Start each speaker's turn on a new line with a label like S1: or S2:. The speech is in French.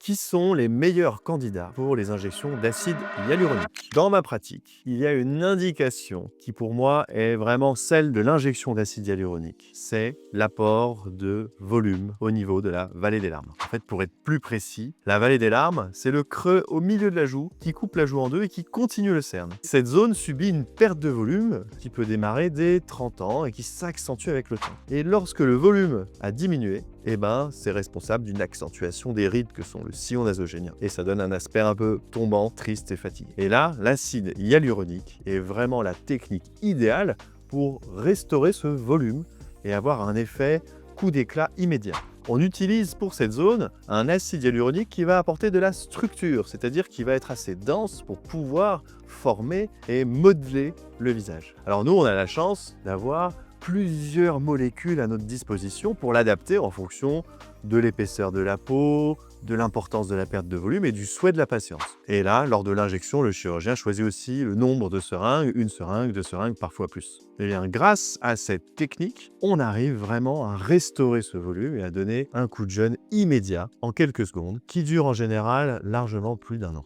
S1: Qui sont les meilleurs candidats pour les injections d'acide hyaluronique? Dans ma pratique, il y a une indication qui pour moi est vraiment celle de l'injection d'acide hyaluronique. C'est l'apport de volume au niveau de la vallée des larmes. En fait, pour être plus précis, la vallée des larmes, c'est le creux au milieu de la joue qui coupe la joue en deux et qui continue le cerne. Cette zone subit une perte de volume qui peut démarrer dès 30 ans et qui s'accentue avec le temps. Et lorsque le volume a diminué, c'est responsable d'une accentuation des rides que sont le sillon nasogénien. Et ça donne un aspect un peu tombant, triste et fatigué. Et là, l'acide hyaluronique est vraiment la technique idéale pour restaurer ce volume et avoir un effet coup d'éclat immédiat. On utilise pour cette zone un acide hyaluronique qui va apporter de la structure, c'est-à-dire qui va être assez dense pour pouvoir former et modeler le visage. Alors nous, on a la chance d'avoir plusieurs molécules à notre disposition pour l'adapter en fonction de l'épaisseur de la peau, de l'importance de la perte de volume et du souhait de la patiente. Et là, lors de l'injection, le chirurgien choisit aussi le nombre de seringues, une seringue, deux seringues, parfois plus. Et bien, grâce à cette technique, on arrive vraiment à restaurer ce volume et à donner un coup de jeune immédiat en quelques secondes qui dure en général largement plus d'1 an.